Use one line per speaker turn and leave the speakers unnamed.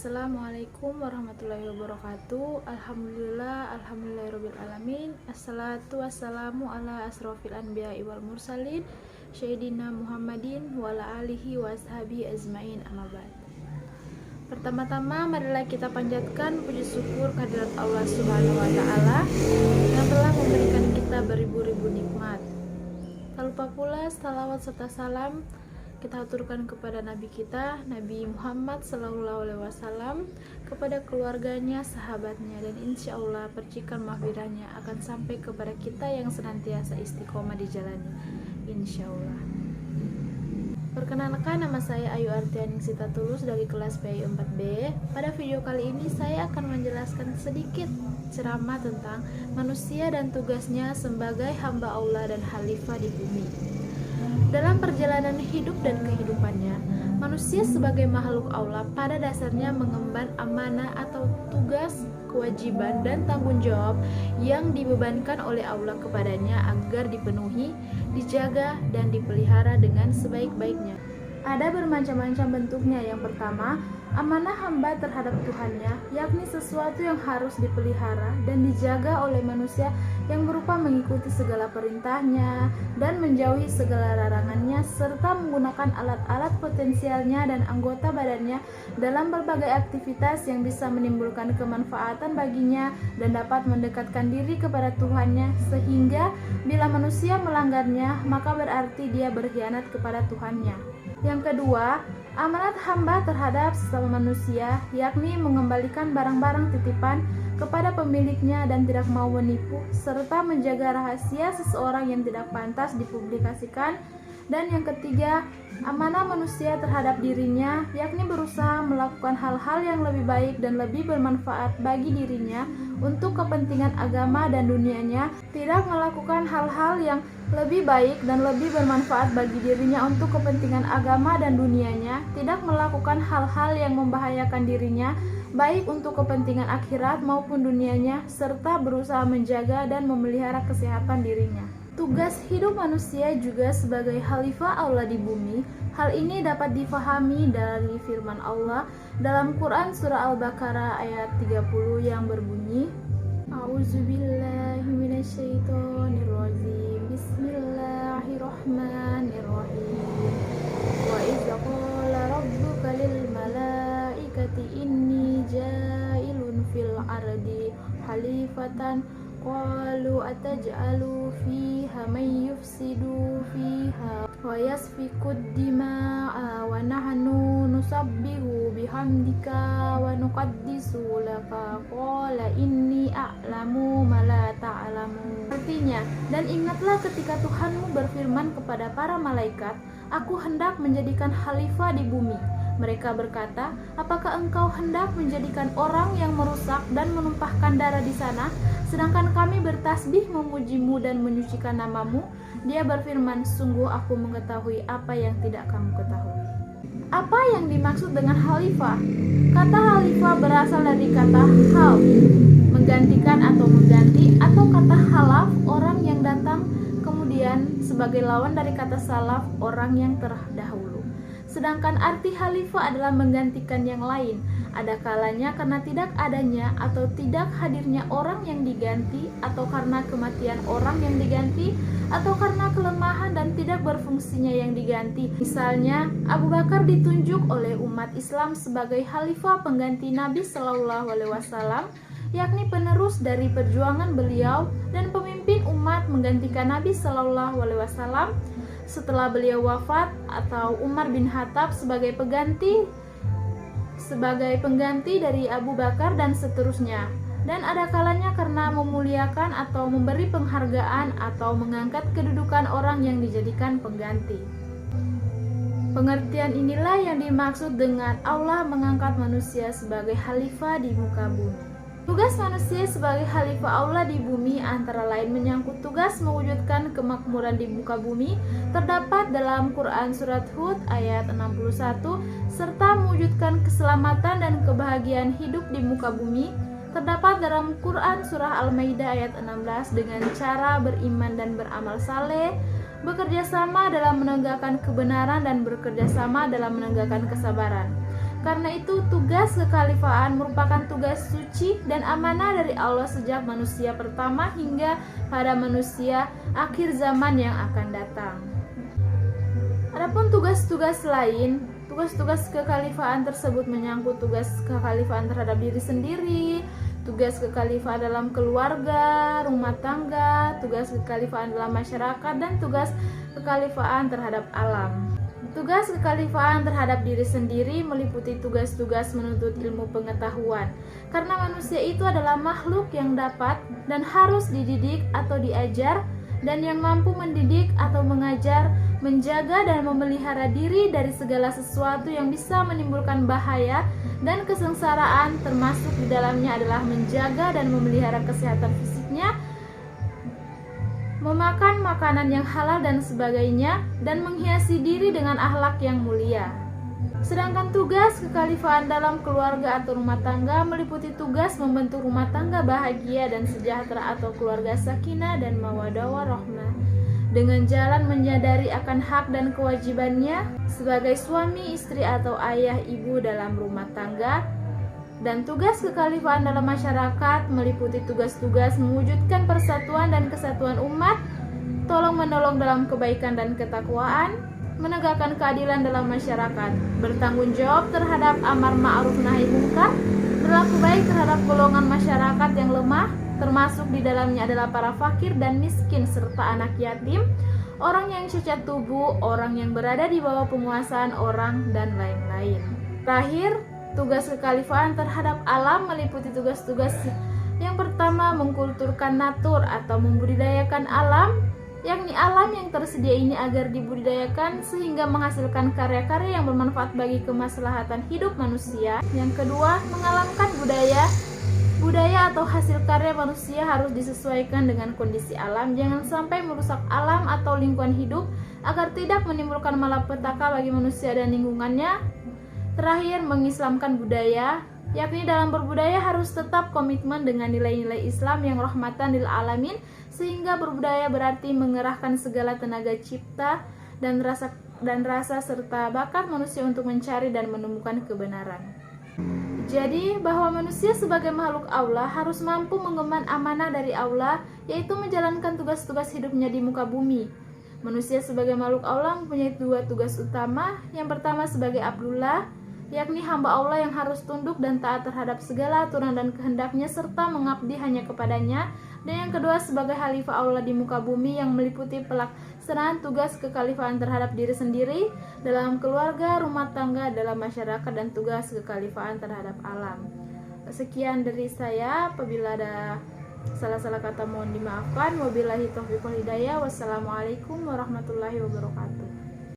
Assalamualaikum warahmatullahi wabarakatuh. Alhamdulillahirobbilalamin. Assalatu wassalamu ala asrofil anbiya'i wal mursalin Sayyidina Muhammadin wa ala alihi wa ashabihi ajmain, amma ba'd. Pertama-tama marilah kita panjatkan puji syukur kehadirat Allah Subhanahu wa taala yang telah memberikan kita beribu-ribu nikmat. Tak lupa pula salawat serta salam kita aturkan kepada Nabi kita, Nabi Muhammad Sallallahu Alaihi Wasallam, kepada keluarganya, sahabatnya, dan insya Allah percikan mahfirahnya akan sampai kepada kita yang senantiasa istiqomah di jalannya, insya Allah. Perkenalkan, nama saya Ayu Artianingsita Tulus dari kelas PAI 4B. Pada video kali ini saya akan menjelaskan sedikit ceramah tentang manusia dan tugasnya sebagai hamba Allah dan khalifah di bumi. Dalam perjalanan hidup dan kehidupannya, manusia sebagai makhluk Allah pada dasarnya mengemban amanah atau tugas, kewajiban, dan tanggung jawab yang dibebankan oleh Allah kepadanya agar dipenuhi, dijaga, dan dipelihara dengan sebaik-baiknya. Ada bermacam-macam bentuknya. Yang pertama, amanah hamba terhadap Tuhannya, yakni sesuatu yang harus dipelihara dan dijaga oleh manusia yang berupa mengikuti segala perintahnya dan menjauhi segala larangannya, serta menggunakan alat-alat potensialnya dan anggota badannya dalam berbagai aktivitas yang bisa menimbulkan kemanfaatan baginya dan dapat mendekatkan diri kepada Tuhannya, sehingga bila manusia melanggarnya, maka berarti dia berkhianat kepada Tuhannya. Yang kedua, amanat hamba terhadap sesama manusia, yakni mengembalikan barang-barang titipan kepada pemiliknya dan tidak mau menipu, serta menjaga rahasia seseorang yang tidak pantas dipublikasikan. Dan yang ketiga, amanah manusia terhadap dirinya, yakni berusaha melakukan hal-hal yang lebih baik dan lebih bermanfaat bagi dirinya untuk kepentingan agama dan dunianya, tidak melakukan hal-hal yang lebih baik dan lebih bermanfaat bagi dirinya untuk kepentingan agama dan dunianya, tidak melakukan hal-hal yang membahayakan dirinya, baik untuk kepentingan akhirat maupun dunianya, serta berusaha menjaga dan memelihara kesehatan dirinya. Tugas hidup manusia juga sebagai khalifah Allah di bumi. Hal ini dapat difahami dari firman Allah dalam Quran surah Al-Baqarah ayat 30 yang berbunyi, A'udzubillahi minasyaitonirrajim. Bismillahirrahmanirrahim. Wa idza qala rabbuka lil malaikati inni ja'ilun fil ardi khalifatan qalu ataj'alu fiha may yufsidu fiha wa yasfikud dima'a wa nahnu nusabbihu bihamdika wa nuqaddisu laka qala inni a'lamu ma la ta'lamu. Artinya, dan ingatlah ketika Tuhanmu berfirman kepada para malaikat, aku hendak menjadikan khalifah di bumi. Mereka berkata, apakah engkau hendak menjadikan orang yang merusak dan menumpahkan darah di sana, sedangkan kami bertasbih memujimu dan menyucikan namamu? Dia berfirman, sungguh aku mengetahui apa yang tidak kamu ketahui. Apa yang dimaksud dengan khalifah? Kata khalifah berasal dari kata hal, menggantikan atau mengganti, atau kata halaf, orang yang datang kemudian, sebagai lawan dari kata salaf, orang yang terdahulu. Sedangkan arti khalifah adalah menggantikan yang lain. Ada kalanya karena tidak adanya atau tidak hadirnya orang yang diganti, atau karena kematian orang yang diganti, atau karena kelemahan dan tidak berfungsinya yang diganti. Misalnya, Abu Bakar ditunjuk oleh umat Islam sebagai khalifah pengganti Nabi Shallallahu Alaihi Wasallam, yakni penerus dari perjuangan beliau dan pemimpin umat menggantikan Nabi Shallallahu Alaihi Wasallam setelah beliau wafat, atau Umar bin Khattab sebagai pengganti dari Abu Bakar, dan seterusnya. Dan ada kalanya karena memuliakan atau memberi penghargaan atau mengangkat kedudukan orang yang dijadikan pengganti. Pengertian inilah yang dimaksud dengan Allah mengangkat manusia sebagai khalifah di muka bumi. Tugas manusia sebagai khalifah Allah di bumi antara lain menyangkut tugas mewujudkan kemakmuran di muka bumi, terdapat dalam Quran surat Hud ayat 61, serta mewujudkan keselamatan dan kebahagiaan hidup di muka bumi, terdapat dalam Quran surah Al-Maidah ayat 16 dengan cara beriman dan beramal saleh, bekerja sama dalam menegakkan kebenaran dan bekerja sama dalam menegakkan kesabaran. Karena itu tugas kekhalifahan merupakan tugas suci dan amanah dari Allah sejak manusia pertama hingga pada manusia akhir zaman yang akan datang. Adapun tugas-tugas lain, tugas-tugas kekhalifahan tersebut menyangkut tugas kekhalifahan terhadap diri sendiri, tugas kekhalifahan dalam keluarga, rumah tangga, tugas kekhalifahan dalam masyarakat, dan tugas kekhalifahan terhadap alam. Tugas kekhalifahan terhadap diri sendiri meliputi tugas-tugas menuntut ilmu pengetahuan, karena manusia itu adalah makhluk yang dapat dan harus dididik atau diajar, dan yang mampu mendidik atau mengajar, menjaga dan memelihara diri dari segala sesuatu yang bisa menimbulkan bahaya dan kesengsaraan, termasuk di dalamnya adalah menjaga dan memelihara kesehatan fisiknya, memakan makanan yang halal dan sebagainya, dan menghiasi diri dengan akhlak yang mulia. Sedangkan tugas kekhalifahan dalam keluarga atau rumah tangga meliputi tugas membentuk rumah tangga bahagia dan sejahtera atau keluarga sakinah dan mawaddah warahmah, dengan jalan menyadari akan hak dan kewajibannya sebagai suami, istri atau ayah, ibu dalam rumah tangga. Dan tugas kekhalifahan dalam masyarakat meliputi tugas-tugas mewujudkan persatuan dan kesatuan umat, tolong-menolong dalam kebaikan dan ketakwaan, menegakkan keadilan dalam masyarakat, bertanggung jawab terhadap amar ma'ruf nahi munkar, berlaku baik terhadap golongan masyarakat yang lemah, termasuk di dalamnya adalah para fakir dan miskin serta anak yatim, orang yang cacat tubuh, orang yang berada di bawah penguasaan orang, dan lain-lain. Terakhir, tugas kekhalifahan terhadap alam meliputi tugas-tugas yang pertama mengkulturkan natur atau membudidayakan alam, yakni alam yang tersedia ini agar dibudidayakan sehingga menghasilkan karya-karya yang bermanfaat bagi kemaslahatan hidup manusia. Yang kedua, mengalamkan budaya atau hasil karya manusia harus disesuaikan dengan kondisi alam, jangan sampai merusak alam atau lingkungan hidup agar tidak menimbulkan malapetaka bagi manusia dan lingkungannya. Terakhir, mengislamkan budaya, yakni dalam berbudaya harus tetap komitmen dengan nilai-nilai Islam yang rahmatan lil alamin, sehingga berbudaya berarti mengerahkan segala tenaga cipta dan rasa serta bakat manusia untuk mencari dan menemukan kebenaran. Jadi, bahwa manusia sebagai makhluk Allah harus mampu mengemban amanah dari Allah, yaitu menjalankan tugas-tugas hidupnya di muka bumi. Manusia sebagai makhluk Allah mempunyai dua tugas utama. Yang pertama sebagai Abdullah, yakni hamba Allah yang harus tunduk dan taat terhadap segala aturan dan kehendaknya serta mengabdi hanya kepadanya. Dan yang kedua sebagai khalifah Allah di muka bumi, yang meliputi pelaksanaan tugas kekhalifahan terhadap diri sendiri dalam keluarga, rumah tangga, dalam masyarakat, dan tugas kekhalifahan terhadap alam. Sekian dari saya, apabila ada salah-salah kata mohon dimaafkan. Wabillahi taufiq wal hidayah. Wassalamualaikum warahmatullahi wabarakatuh.